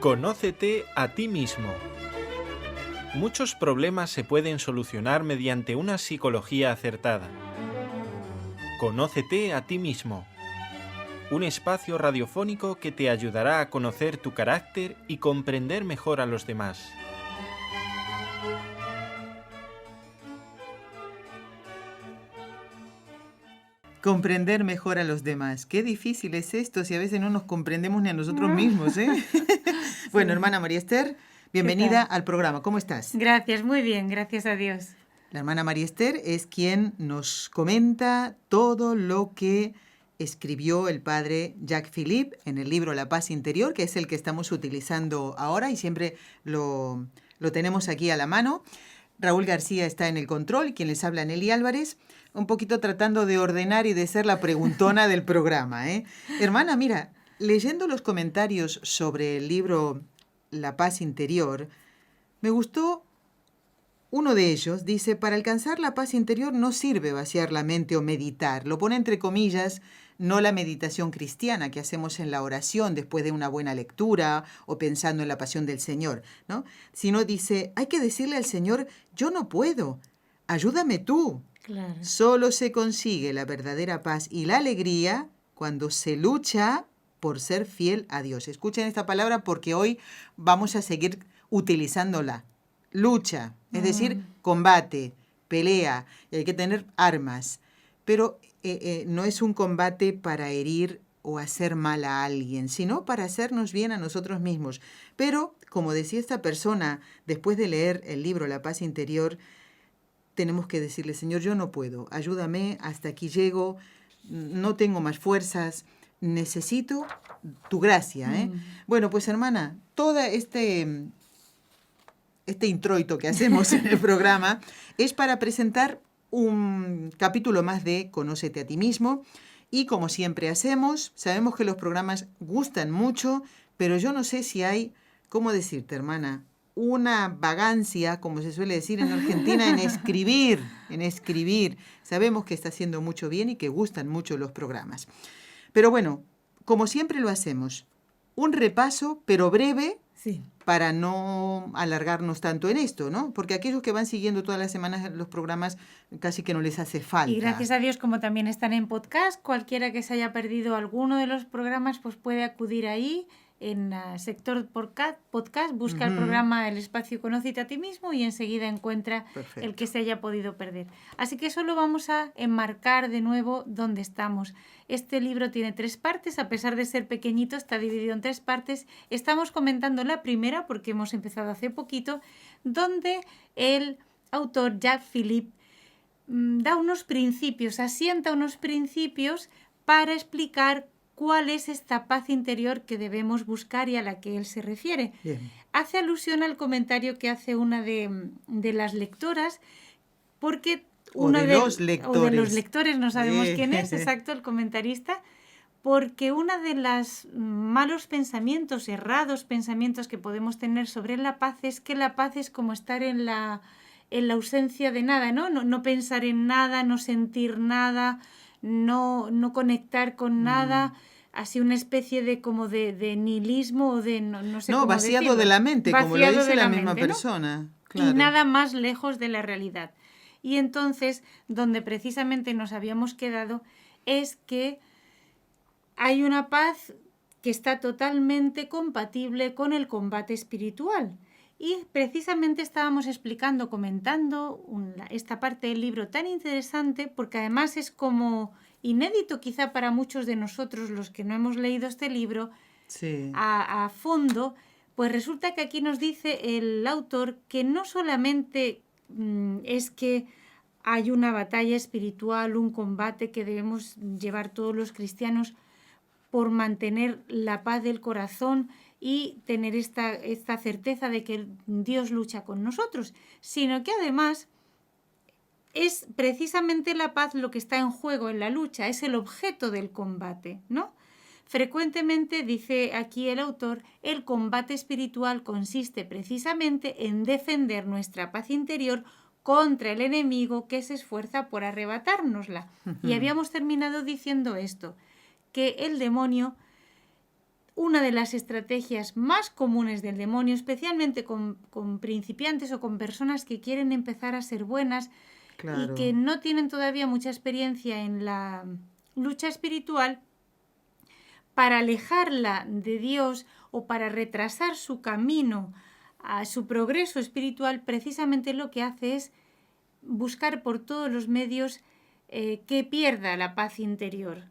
Conócete a ti mismo. Muchos problemas se pueden solucionar mediante una psicología acertada. Conócete a ti mismo. Un espacio radiofónico que te ayudará a conocer tu carácter y comprender mejor a los demás. Comprender mejor a los demás. Qué difícil es esto si a veces no nos comprendemos ni a nosotros mismos, ¿eh? Bueno, hermana María Esther, bienvenida al programa. ¿Cómo estás? Gracias, muy bien, gracias a Dios. La hermana María Esther es quien nos comenta todo lo que escribió el padre Jacques Philippe en el libro La Paz Interior, que es el que estamos utilizando ahora y siempre lo tenemos aquí a la mano. Raúl García está en el control, quien les habla, Nelly Álvarez, un poquito tratando de ordenar y de ser la preguntona del programa, ¿eh? Hermana, mira, leyendo los comentarios sobre el libro La Paz Interior, me gustó uno de ellos. Dice, para alcanzar la paz interior no sirve vaciar la mente o meditar. Lo pone entre comillas, no la meditación cristiana que hacemos en la oración después de una buena lectura o pensando en la pasión del Señor, ¿no? Sino dice, hay que decirle al Señor, yo no puedo, ayúdame tú. Claro. Solo se consigue la verdadera paz y la alegría cuando se lucha por ser fiel a Dios. Escuchen esta palabra porque hoy vamos a seguir utilizándola. Lucha, es decir, combate, pelea, y hay que tener armas. Pero no es un combate para herir o hacer mal a alguien, sino para hacernos bien a nosotros mismos. Pero, como decía esta persona, después de leer el libro La Paz Interior, tenemos que decirle, Señor, yo no puedo, ayúdame, hasta aquí llego, no tengo más fuerzas, necesito tu gracia, ¿eh? Bueno, pues hermana, todo este introito que hacemos en el programa es para presentar un capítulo más de Conócete a ti mismo. Y como siempre hacemos, sabemos que los programas gustan mucho, pero yo no sé si hay, ¿cómo decirte, hermana? Una vagancia, como se suele decir en Argentina, en escribir. Sabemos que está haciendo mucho bien y que gustan mucho los programas. Pero bueno, como siempre lo hacemos, un repaso, pero breve, Sí. para no alargarnos tanto en esto, ¿no? Porque aquellos que van siguiendo todas las semanas los programas casi que no les hace falta. Y gracias a Dios, como también están en podcast, cualquiera que se haya perdido alguno de los programas, pues puede acudir ahí en sector podcast, busca el programa El Espacio Conócete a ti mismo y enseguida encuentra Perfecto. el que se haya podido perder. Así que solo vamos a enmarcar de nuevo dónde estamos. Este libro tiene 3 partes, a pesar de ser pequeñito, está dividido en 3 partes. Estamos comentando la primera, porque hemos empezado hace poquito, donde el autor Jacques Philippe da unos principios, asienta unos principios para explicar cuál es esta paz interior que debemos buscar y a la que él se refiere. Bien. Hace alusión al comentario que hace una de las lectoras, porque O de los lectores, no sabemos quién es, exacto, el comentarista, porque uno de los malos pensamientos, errados pensamientos que podemos tener sobre la paz es que la paz es como estar en la ausencia de nada, ¿no? No pensar en nada, no sentir nada, no conectar con nada, así una especie de como de nihilismo o de no sé No, cómo vaciado decirlo. de la mente, como lo Vaciado dice de la la misma mente, ¿no? persona. Claro. Y nada más lejos de la realidad. Y entonces, donde precisamente nos habíamos quedado, es que hay una paz que está totalmente compatible con el combate espiritual. Y precisamente estábamos comentando esta parte del libro tan interesante, porque además es como inédito quizá para muchos de nosotros, los que no hemos leído este libro, Sí. a fondo, pues resulta que aquí nos dice el autor que no solamente es que hay una batalla espiritual, un combate que debemos llevar todos los cristianos por mantener la paz del corazón y tener esta certeza de que Dios lucha con nosotros, sino que además es precisamente la paz lo que está en juego en la lucha, es el objeto del combate, ¿no? Frecuentemente, dice aquí el autor, el combate espiritual consiste precisamente en defender nuestra paz interior contra el enemigo que se esfuerza por arrebatárnosla. Y habíamos terminado diciendo esto, que el demonio, una de las estrategias más comunes del demonio, especialmente con principiantes o con personas que quieren empezar a ser buenas Claro. y que no tienen todavía mucha experiencia en la lucha espiritual, para alejarla de Dios o para retrasar su camino a su progreso espiritual. Precisamente lo que hace es buscar por todos los medios que pierda la paz interior.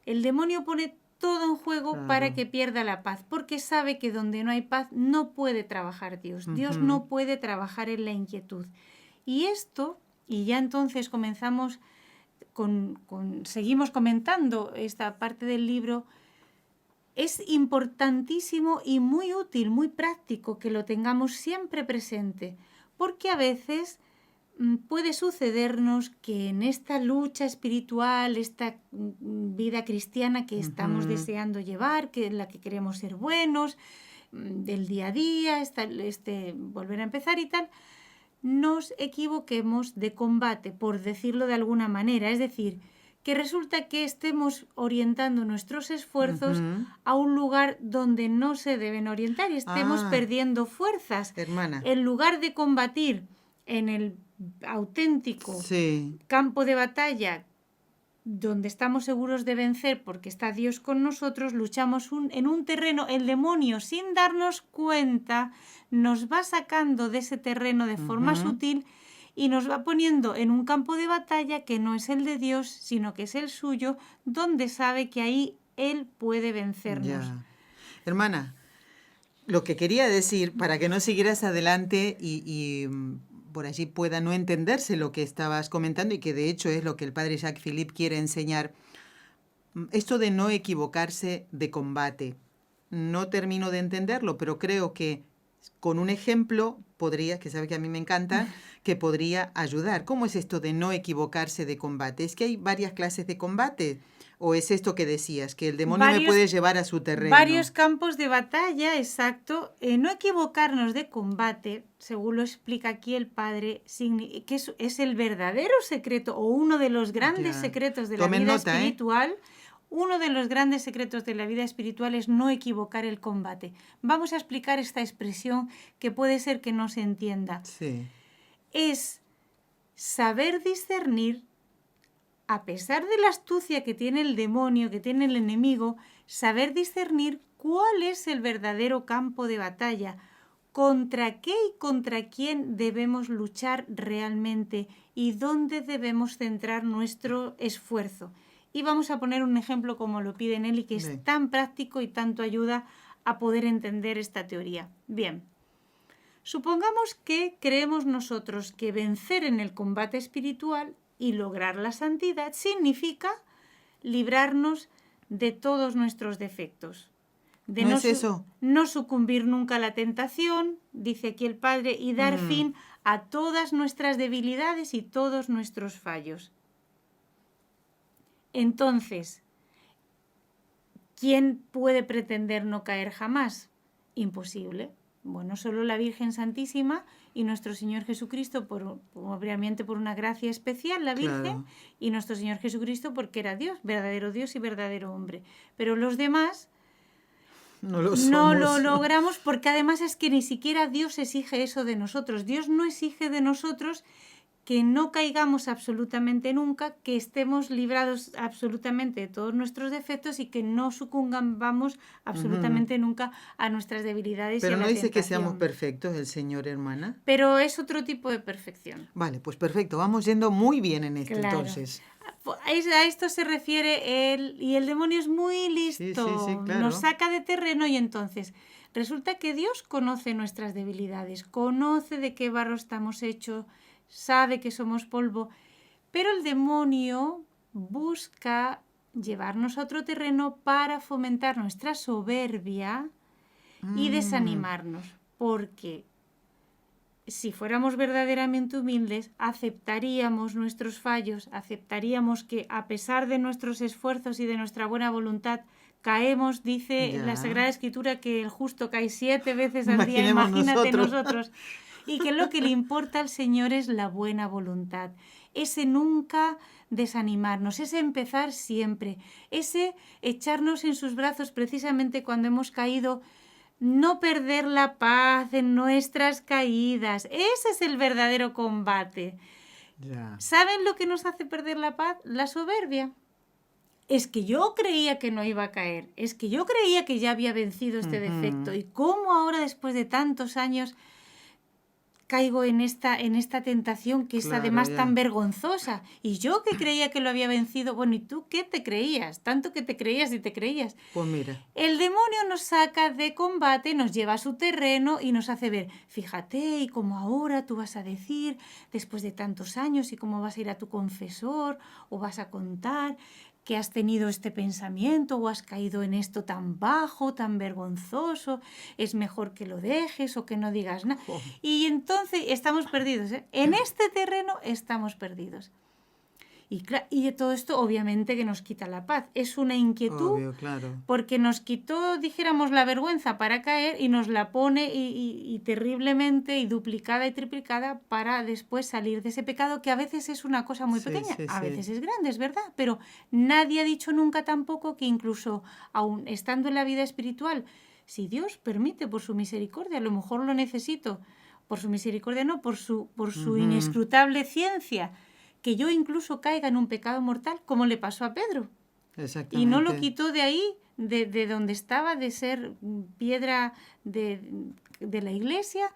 El demonio pone todo en juego para que pierda la paz, porque sabe que donde no hay paz no puede trabajar Dios. Dios no puede trabajar en la inquietud. Y esto, y ya entonces comenzamos seguimos comentando esta parte del libro, es importantísimo y muy útil, muy práctico que lo tengamos siempre presente, porque a veces puede sucedernos que en esta lucha espiritual, esta vida cristiana que estamos deseando llevar, en la que queremos ser buenos, del día a día, volver a empezar y tal, nos equivoquemos de combate, por decirlo de alguna manera. Es decir, que resulta que estemos orientando nuestros esfuerzos a un lugar donde no se deben orientar y estemos perdiendo fuerzas. Hermana. En lugar de combatir en el auténtico campo de batalla donde estamos seguros de vencer porque está Dios con nosotros, luchamos en un terreno. El demonio, sin darnos cuenta, nos va sacando de ese terreno de forma sutil y nos va poniendo en un campo de batalla que no es el de Dios, sino que es el suyo, donde sabe que ahí Él puede vencernos. Ya. Hermana, lo que quería decir, para que no siguieras adelante y por allí pueda no entenderse lo que estabas comentando y que de hecho es lo que el padre Jacques Philippe quiere enseñar, esto de no equivocarse de combate. No termino de entenderlo, pero creo que con un ejemplo podría, que sabe que a mí me encanta, que podría ayudar. ¿Cómo es esto de no equivocarse de combate? ¿Es que hay varias clases de combate? ¿O es esto que decías, que el demonio me puede llevar a su terreno? Varios campos de batalla, exacto. No equivocarnos de combate, según lo explica aquí el padre, que es el verdadero secreto o uno de los grandes secretos de la vida espiritual. Uno de los grandes secretos de la vida espiritual es no equivocar el combate. Vamos a explicar esta expresión que puede ser que no se entienda. Sí. Es saber discernir, a pesar de la astucia que tiene el demonio, que tiene el enemigo, saber discernir cuál es el verdadero campo de batalla, contra qué y contra quién debemos luchar realmente y dónde debemos centrar nuestro esfuerzo. Y vamos a poner un ejemplo como lo pide Nelly, que es tan práctico y tanto ayuda a poder entender esta teoría. Bien, supongamos que creemos nosotros que vencer en el combate espiritual y lograr la santidad significa librarnos de todos nuestros defectos. De ¿No es eso? No sucumbir nunca a la tentación, dice aquí el Padre, y dar fin a todas nuestras debilidades y todos nuestros fallos. Entonces, ¿quién puede pretender no caer jamás? Imposible. Bueno, solo la Virgen Santísima y nuestro Señor Jesucristo, obviamente por una gracia especial, la Virgen, y nuestro Señor Jesucristo porque era Dios y verdadero hombre. Pero los demás no lo logramos, porque además es que ni siquiera Dios exige eso de nosotros. Dios no exige de nosotros que no caigamos absolutamente nunca, que estemos librados absolutamente de todos nuestros defectos y que no sucumbamos absolutamente nunca a nuestras debilidades. Pero y a no la dice tentación. que seamos perfectos el Señor, hermana. Pero es otro tipo de perfección. Vale, pues perfecto, vamos yendo muy bien en esto, Claro. entonces. A esto se refiere él, y el demonio es muy listo, Sí, claro. Nos saca de terreno y entonces resulta que Dios conoce nuestras debilidades, conoce de qué barro estamos hechos, sabe que somos polvo, pero el demonio busca llevarnos a otro terreno para fomentar nuestra soberbia y desanimarnos, porque si fuéramos verdaderamente humildes, aceptaríamos nuestros fallos, aceptaríamos que a pesar de nuestros esfuerzos y de nuestra buena voluntad, caemos, dice la Sagrada Escritura, que el justo cae 7 veces al día, imagínate nosotros. y que lo que le importa al Señor es la buena voluntad. Ese nunca desanimarnos, ese empezar siempre, ese echarnos en sus brazos precisamente cuando hemos caído, no perder la paz en nuestras caídas. Ese es el verdadero combate. Ya. ¿Saben lo que nos hace perder la paz? La soberbia. Es que yo creía que no iba a caer, es que yo creía que ya había vencido este defecto. ¿Y cómo ahora, después de tantos años, caigo en esta tentación que es Claro, además ya. tan vergonzosa? Y yo que creía que lo había vencido, bueno, ¿y tú qué te creías? Tanto que te creías y te creías. Pues mira. El demonio nos saca de combate, nos lleva a su terreno y nos hace ver, fíjate, y cómo ahora tú vas a decir, después de tantos años, y cómo vas a ir a tu confesor, o vas a contar que has tenido este pensamiento o has caído en esto tan bajo, tan vergonzoso, es mejor que lo dejes o que no digas nada. Jo. Y entonces estamos perdidos, ¿eh? En este terreno estamos perdidos. Y todo esto obviamente que nos quita la paz. Es una inquietud. Obvio, claro. Porque nos quitó, dijéramos, la vergüenza para caer y nos la pone y terriblemente y duplicada y triplicada para después salir de ese pecado, que a veces es una cosa muy Sí, pequeña, sí, a sí. veces es grande, es verdad, pero nadie ha dicho nunca tampoco que incluso aún estando en la vida espiritual, si Dios permite por su misericordia, a lo mejor lo necesito, por su misericordia no, por su inescrutable ciencia, que yo incluso caiga en un pecado mortal, como le pasó a Pedro. Exactamente. Y no lo quitó de ahí, de donde estaba, de ser piedra de la iglesia,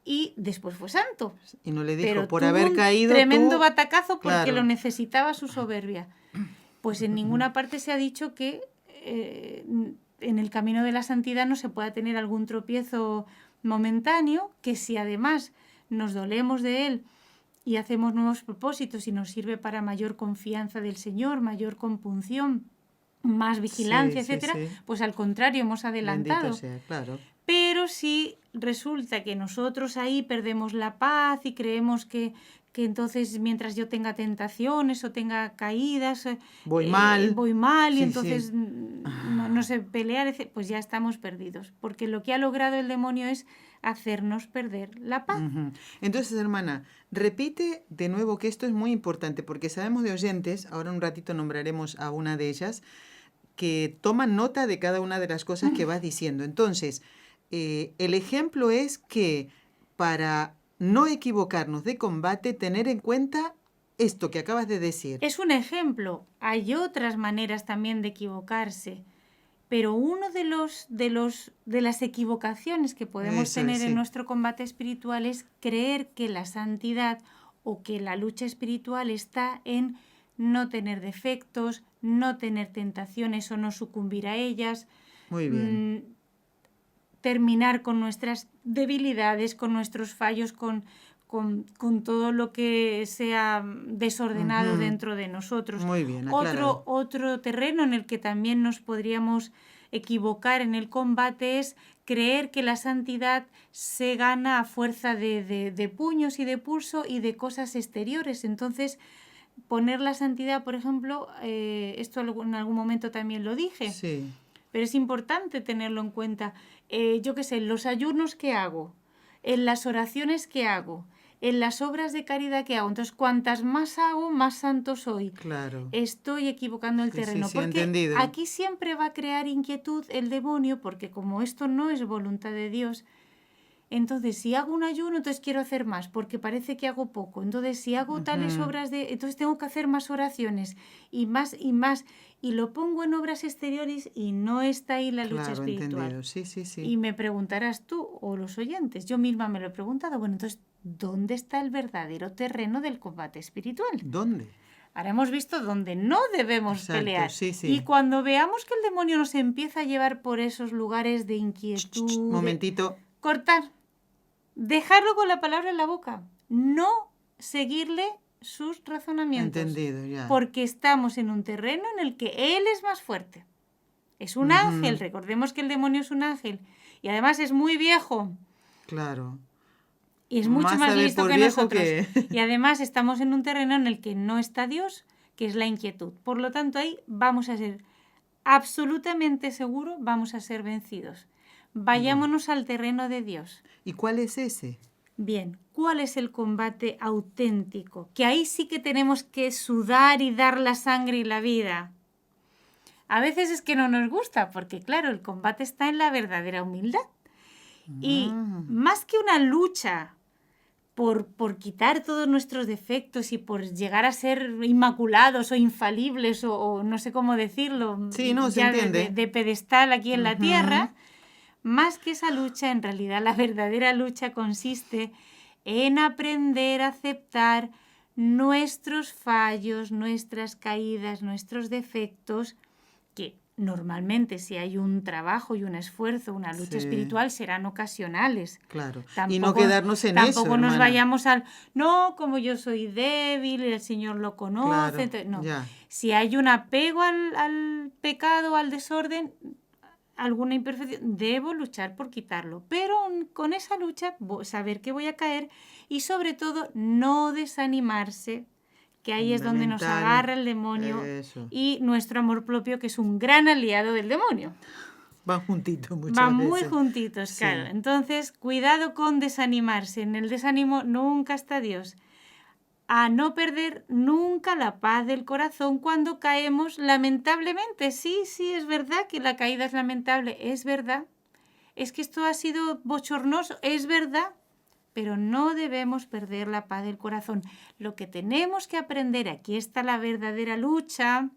y después fue santo. Y no le dijo, Pero por tuvo haber un caído tremendo tú... batacazo porque Claro. lo necesitaba su soberbia. Pues en ninguna parte se ha dicho que en el camino de la santidad no se pueda tener algún tropiezo momentáneo, que si además nos dolemos de él y hacemos nuevos propósitos y nos sirve para mayor confianza del Señor, mayor compunción, más vigilancia, Sí, sí, etcétera, sí. pues al contrario hemos adelantado. Bendito sea, claro. Pero si resulta que nosotros ahí perdemos la paz y creemos que entonces mientras yo tenga tentaciones o tenga caídas, Voy mal. y Sí, entonces sí. no sé pelear, pues ya estamos perdidos. Porque lo que ha logrado el demonio es hacernos perder la paz. Ujú. Entonces, hermana, repite de nuevo que esto es muy importante porque sabemos de oyentes, ahora un ratito nombraremos a una de ellas, que toman nota de cada una de las cosas que vas diciendo. Entonces, el ejemplo es que para no equivocarnos de combate, tener en cuenta esto que acabas de decir. Es un ejemplo. Hay otras maneras también de equivocarse. Pero uno de las equivocaciones que podemos Eso tener es, en sí. nuestro combate espiritual es creer que la santidad o que la lucha espiritual está en no tener defectos, no tener tentaciones o no sucumbir a ellas, Muy bien. terminar con nuestras debilidades, con nuestros fallos, con todo lo que sea desordenado Ujú. dentro de nosotros. Muy bien, aclarado. Otro terreno en el que también nos podríamos equivocar en el combate es creer que la santidad se gana a fuerza de puños y de pulso y de cosas exteriores. Entonces, poner la santidad, por ejemplo, esto en algún momento también lo dije, Sí. pero es importante tenerlo en cuenta. Yo qué sé, en los ayunos que hago, en las oraciones que hago, en las obras de caridad que hago. Entonces, cuantas más hago, más santo soy. Claro. Estoy equivocando el Sí, sí, terreno. sí, porque entendido. aquí siempre va a crear inquietud el demonio, porque como esto no es voluntad de Dios, entonces si hago un ayuno, entonces quiero hacer más, porque parece que hago poco. Entonces si hago tales Ujú. obras entonces tengo que hacer más oraciones y más y más. Y lo pongo en obras exteriores y no está ahí la lucha Claro, espiritual. entendido. Sí, sí, sí. Y me preguntarás tú o los oyentes, yo misma me lo he preguntado, bueno, entonces, ¿dónde está el verdadero terreno del combate espiritual? ¿Dónde? Ahora hemos visto dónde no debemos Exacto, pelear. sí, sí. Y cuando veamos que el demonio nos empieza a llevar por esos lugares de inquietud, de Momentito. cortar, dejarlo con la palabra en la boca, no seguirle sus razonamientos. Entendido, ya. Porque estamos en un terreno en el que él es más fuerte. Es un ángel, recordemos que el demonio es un ángel. Y además es muy viejo. Claro. Y es mucho Más más sabe listo por que viejo nosotros. que- Y además estamos en un terreno en el que no está Dios, que es la inquietud. Por lo tanto, ahí vamos a ser absolutamente seguros, vamos a ser vencidos. Vayámonos al terreno de Dios. ¿Y cuál es ese? Bien, ¿cuál es el combate auténtico? Que ahí sí que tenemos que sudar y dar la sangre y la vida. A veces es que no nos gusta, porque claro, el combate está en la verdadera humildad. Y más que una lucha por quitar todos nuestros defectos y por llegar a ser inmaculados o infalibles o no sé cómo decirlo, Sí, no, se ya entiende. de pedestal aquí en la tierra, más que esa lucha, en realidad la verdadera lucha consiste en aprender a aceptar nuestros fallos, nuestras caídas, nuestros defectos, que normalmente si hay un trabajo y un esfuerzo, una lucha Sí. espiritual, serán ocasionales. Claro. Y no quedarnos en tampoco eso, nos hermana. vayamos al, no, como yo soy débil, el Señor lo conoce. Claro, Entonces, no. ya. Si hay un apego al pecado, al desorden, alguna imperfección, debo luchar por quitarlo. Pero con esa lucha, saber que voy a caer y sobre todo no desanimarse, que ahí es donde nos Fundamental. agarra el demonio Eso. y nuestro amor propio, que es un gran aliado del demonio. Van juntitos muchas Van veces. muy juntitos, Sí. claro. Entonces, cuidado con desanimarse. En el desánimo nunca está Dios. A no perder nunca la paz del corazón cuando caemos lamentablemente. Sí, es verdad que la caída es lamentable, es verdad. Es que esto ha sido bochornoso, es verdad. Pero no debemos perder la paz del corazón. Lo que tenemos que aprender, aquí está la verdadera lucha,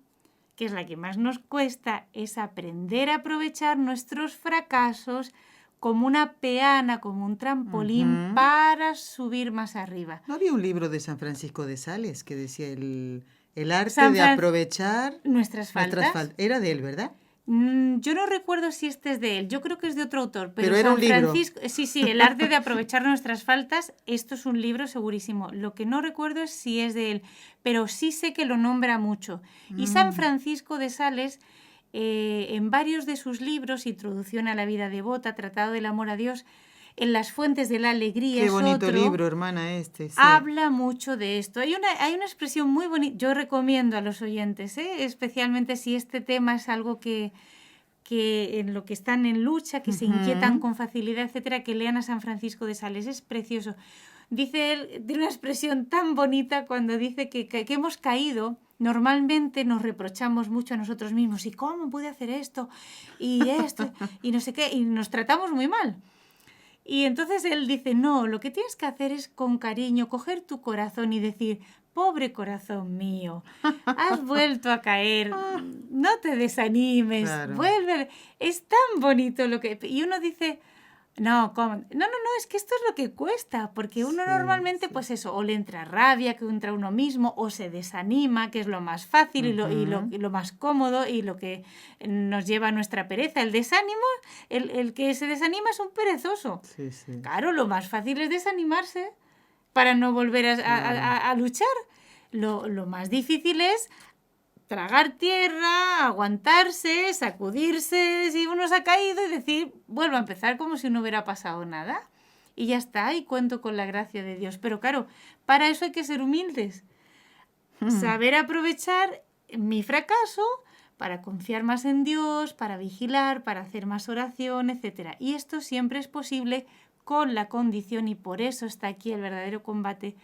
que es la que más nos cuesta, es aprender a aprovechar nuestros fracasos como una peana, como un trampolín para subir más arriba. ¿No había un libro de San Francisco de Sales que decía el arte de aprovechar nuestras faltas? Era de él, ¿verdad? Yo no recuerdo si este es de él, yo creo que es de otro autor, pero era San un libro. Francisco, sí, el arte de aprovechar nuestras faltas, esto es un libro segurísimo. Lo que no recuerdo es si es de él, pero sí sé que lo nombra mucho. Y San Francisco de Sales, en varios de sus libros, Introducción a la vida devota, Tratado del amor a Dios, en las fuentes de la alegría, Qué es bonito otro, libro, hermana, sí. habla mucho de esto. Hay una expresión muy bonita, yo recomiendo a los oyentes, especialmente si este tema es algo que en lo que están en lucha, que se inquietan con facilidad, etcétera, que lean a San Francisco de Sales. Es precioso. Dice él, tiene una expresión tan bonita cuando dice que hemos caído. Normalmente nos reprochamos mucho a nosotros mismos. ¿Y cómo pude hacer esto? Y esto, y no sé qué. Y nos tratamos muy mal. Y entonces él dice, no, lo que tienes que hacer es con cariño coger tu corazón y decir, pobre corazón mío, has vuelto a caer, no te desanimes, Claro. vuelve. Es tan bonito lo que... Y uno dice, no, ¿cómo? No, es que esto es lo que cuesta, porque uno normalmente, pues eso, o le entra rabia contra uno mismo, o se desanima, que es lo más fácil y lo más cómodo y lo que nos lleva a nuestra pereza. El desánimo, el que se desanima es un perezoso. Sí. Claro, lo más fácil es desanimarse para no volver a luchar. Lo más difícil es tragar tierra, aguantarse, sacudirse si uno se ha caído y decir, vuelvo a empezar como si no hubiera pasado nada. Y ya está, y cuento con la gracia de Dios. Pero claro, para eso hay que ser humildes. Saber aprovechar mi fracaso para confiar más en Dios, para vigilar, para hacer más oración, etc. Y esto siempre es posible con la condición, y por eso está aquí el verdadero combate,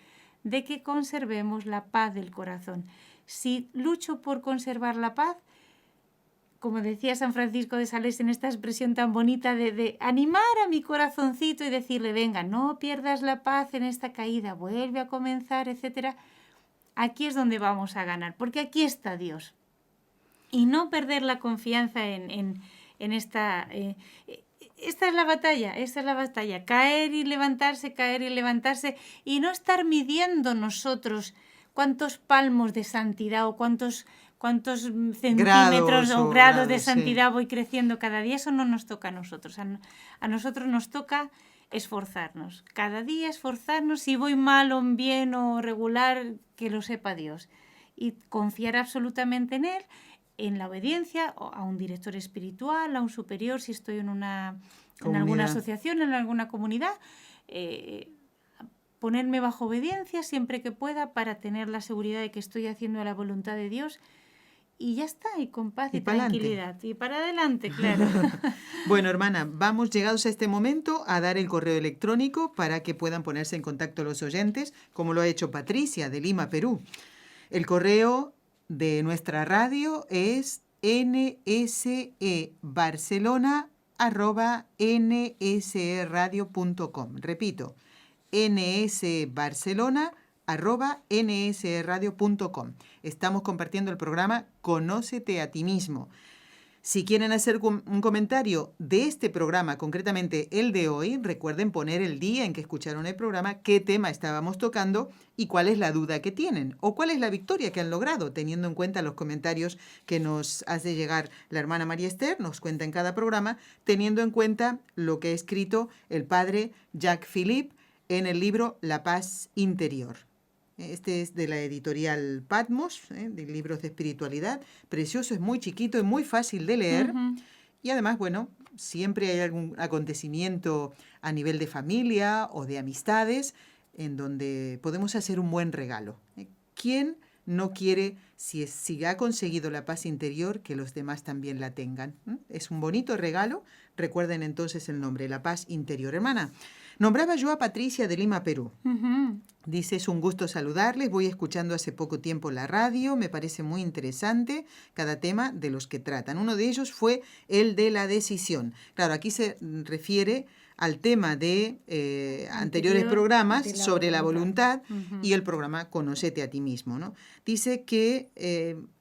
de que conservemos la paz del corazón. Si lucho por conservar la paz, como decía San Francisco de Sales en esta expresión tan bonita de animar a mi corazoncito y decirle, venga, no pierdas la paz en esta caída, vuelve a comenzar, etc. Aquí es donde vamos a ganar, porque aquí está Dios. Y no perder la confianza en esta... esta es la batalla, caer y levantarse, y no estar midiendo nosotros cuántos palmos de santidad o cuántos centímetros o grados de santidad voy creciendo cada día. Eso no nos toca a nosotros. A nosotros nos toca esforzarnos. Cada día esforzarnos. Si voy mal o bien o regular, que lo sepa Dios. Y confiar absolutamente en Él, en la obediencia a un director espiritual, a un superior, si estoy en alguna asociación, en alguna comunidad, ponerme bajo obediencia siempre que pueda para tener la seguridad de que estoy haciendo la voluntad de Dios y ya está, y con paz y pa'lante. tranquilidad. Y para adelante, claro. Bueno, hermana, vamos llegados a este momento a dar el correo electrónico para que puedan ponerse en contacto los oyentes, como lo ha hecho Patricia de Lima, Perú. El correo de nuestra radio es nsebarcelona@nsradio.com. Repito, nsbarcelona@nsradio.com. Estamos compartiendo el programa Conócete a ti mismo. Si quieren hacer un comentario de este programa, concretamente el de hoy, recuerden poner el día en que escucharon el programa, qué tema estábamos tocando y cuál es la duda que tienen o cuál es la victoria que han logrado, teniendo en cuenta los comentarios que nos hace llegar la hermana María Esther, nos cuenta en cada programa, teniendo en cuenta lo que ha escrito el padre Jacques Philippe en el libro La Paz Interior. Este es de la editorial Patmos, de libros de espiritualidad. Precioso, es muy chiquito y muy fácil de leer. Ujú. Y además, bueno, siempre hay algún acontecimiento a nivel de familia o de amistades en donde podemos hacer un buen regalo. ¿Quién no quiere, si ha conseguido la paz interior, que los demás también la tengan? Es un bonito regalo. Recuerden entonces el nombre, La Paz Interior. Hermana, nombraba yo a Patricia de Lima, Perú. Ujú. Dice, es un gusto saludarles, voy escuchando hace poco tiempo la radio, me parece muy interesante cada tema de los que tratan. Uno de ellos fue el de la decisión. Claro, aquí se refiere al tema de anteriores programas de la sobre la voluntad Ujú. y el programa Conócete a ti mismo, ¿no? Dice que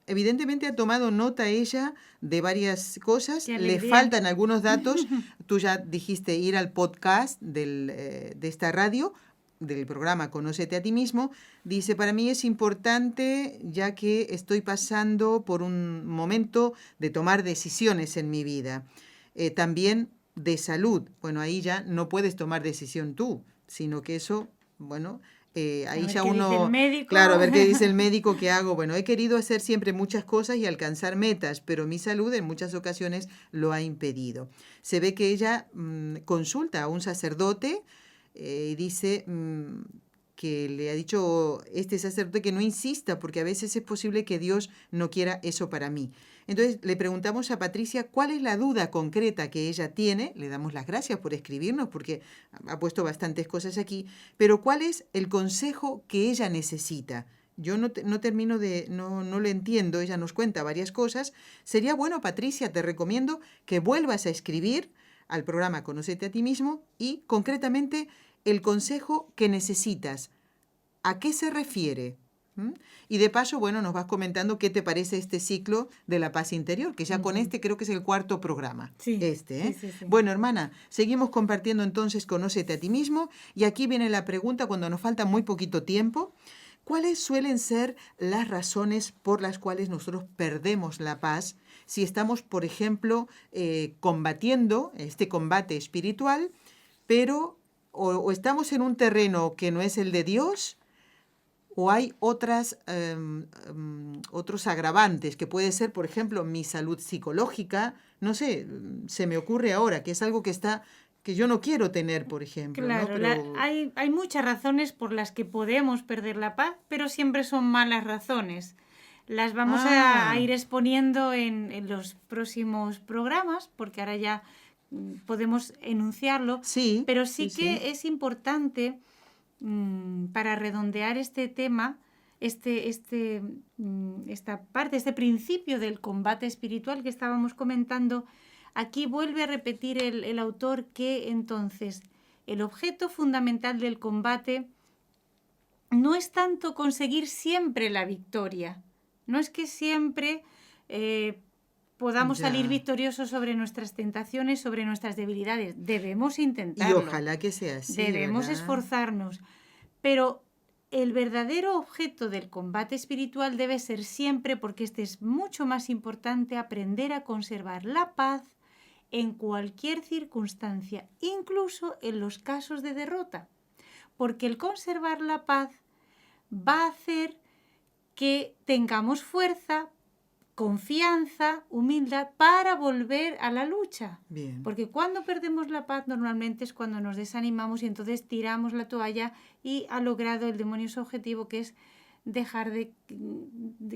evidentemente ha tomado nota ella de varias cosas, Qué le alegría. faltan algunos datos. Tú ya dijiste ir al podcast de esta radio, del programa Conócete a ti mismo. Dice, para mí es importante ya que estoy pasando por un momento de tomar decisiones en mi vida. También de salud. Bueno, ahí ya no puedes tomar decisión tú, sino que eso, bueno, ahí ver ya qué dice uno... el médico. Claro, a ver qué dice el médico, qué hago. Bueno, he querido hacer siempre muchas cosas y alcanzar metas, pero mi salud en muchas ocasiones lo ha impedido. Se ve que ella consulta a un sacerdote y dice que le ha dicho este sacerdote que no insista, porque a veces es posible que Dios no quiera eso para mí. Entonces le preguntamos a Patricia cuál es la duda concreta que ella tiene. Le damos las gracias por escribirnos porque ha puesto bastantes cosas aquí, pero cuál es el consejo que ella necesita. Yo no termino de, no le entiendo, ella nos cuenta varias cosas. Sería bueno, Patricia, te recomiendo que vuelvas a escribir al programa Conócete a ti mismo y concretamente el consejo que necesitas. ¿A qué se refiere? Y de paso, bueno, nos vas comentando qué te parece este ciclo de la paz interior, que ya con este creo que es el 4º programa. Sí, Sí. sí. Bueno, hermana, seguimos compartiendo entonces Conócete a ti mismo y aquí viene la pregunta cuando nos falta muy poquito tiempo. ¿Cuáles suelen ser las razones por las cuales nosotros perdemos la paz si estamos, por ejemplo, combatiendo este combate espiritual, pero o estamos en un terreno que no es el de Dios, o hay otros agravantes, que puede ser, por ejemplo, mi salud psicológica, no sé, se me ocurre ahora, que es algo que yo no quiero tener, por ejemplo. Claro, ¿no? Pero... hay muchas razones por las que podemos perder la paz, pero siempre son malas razones. Las vamos a ir exponiendo en los próximos programas, porque ahora ya podemos enunciarlo. Sí, pero sí que es importante para redondear este tema, esta parte, este principio del combate espiritual que estábamos comentando. Aquí vuelve a repetir el autor que entonces el objeto fundamental del combate no es tanto conseguir siempre la victoria, no es que siempre podamos salir victoriosos sobre nuestras tentaciones, sobre nuestras debilidades. Debemos intentarlo. Y ojalá que sea así. Debemos esforzarnos. Pero el verdadero objeto del combate espiritual debe ser siempre, porque este es mucho más importante, aprender a conservar la paz en cualquier circunstancia, incluso en los casos de derrota. Porque el conservar la paz va a hacer que tengamos fuerza, confianza, humildad para volver a la lucha. Bien. Porque cuando perdemos la paz normalmente es cuando nos desanimamos y entonces tiramos la toalla y ha logrado el demonio su objetivo, que es dejar de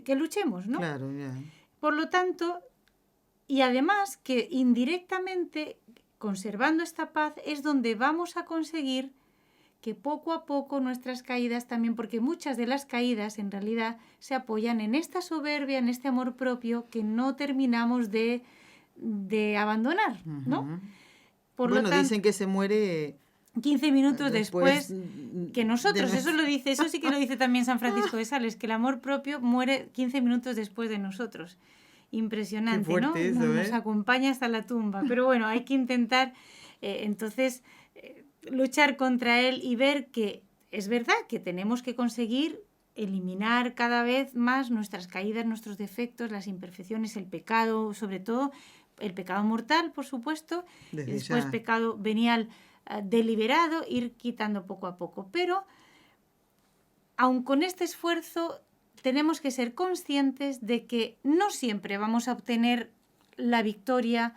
que luchemos, ¿no? Claro, ya. Por lo tanto, y además que indirectamente, conservando esta paz, es donde vamos a conseguir que poco a poco nuestras caídas también, porque muchas de las caídas en realidad se apoyan en esta soberbia, en este amor propio que no terminamos de abandonar, ¿no? Ujú. Por Bueno, lo tanto, dicen que se muere 15 minutos después después que nosotros, de eso sí que lo dice también San Francisco de Sales, que el amor propio muere 15 minutos después de nosotros. Impresionante, Qué fuerte ¿no? eso, Nos acompaña hasta la tumba. Pero bueno, hay que intentar luchar contra él y ver que es verdad que tenemos que conseguir eliminar cada vez más nuestras caídas, nuestros defectos, las imperfecciones, el pecado, sobre todo el pecado mortal, por supuesto, Desde y después ya. pecado venial deliberado, ir quitando poco a poco. Pero, aun con este esfuerzo, tenemos que ser conscientes de que no siempre vamos a obtener la victoria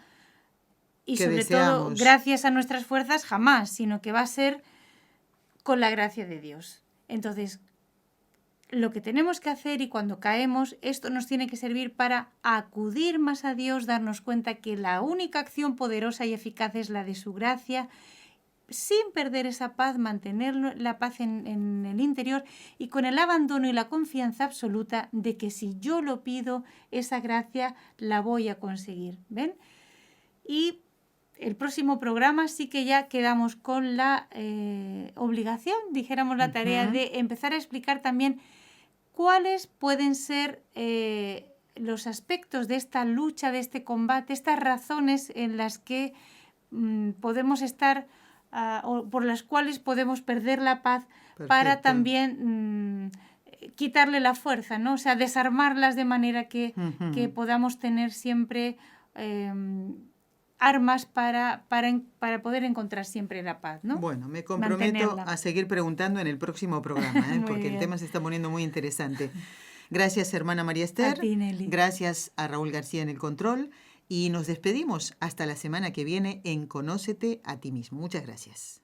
y que sobre todo deseamos. gracias a nuestras fuerzas, jamás, sino que va a ser con la gracia de Dios. Entonces, lo que tenemos que hacer, y cuando caemos, esto nos tiene que servir para acudir más a Dios, darnos cuenta que la única acción poderosa y eficaz es la de su gracia, sin perder esa paz, mantener la paz en el interior y con el abandono y la confianza absoluta de que si yo lo pido, esa gracia la voy a conseguir. ¿Ven? Y el próximo programa sí que ya quedamos con la obligación, dijéramos la tarea, de empezar a explicar también cuáles pueden ser los aspectos de esta lucha, de este combate, estas razones en las que podemos estar o por las cuales podemos perder la paz. Perfecto. Para también quitarle la fuerza, ¿no? O sea, desarmarlas de manera que podamos tener siempre armas para poder encontrar siempre la paz, ¿no? Bueno, me comprometo a seguir preguntando en el próximo programa, porque bien. El tema se está poniendo muy interesante. Gracias, hermana María Esther. A ti, Nelly. Gracias a Raúl García en el control. Y nos despedimos hasta la semana que viene en Conócete a ti mismo. Muchas gracias.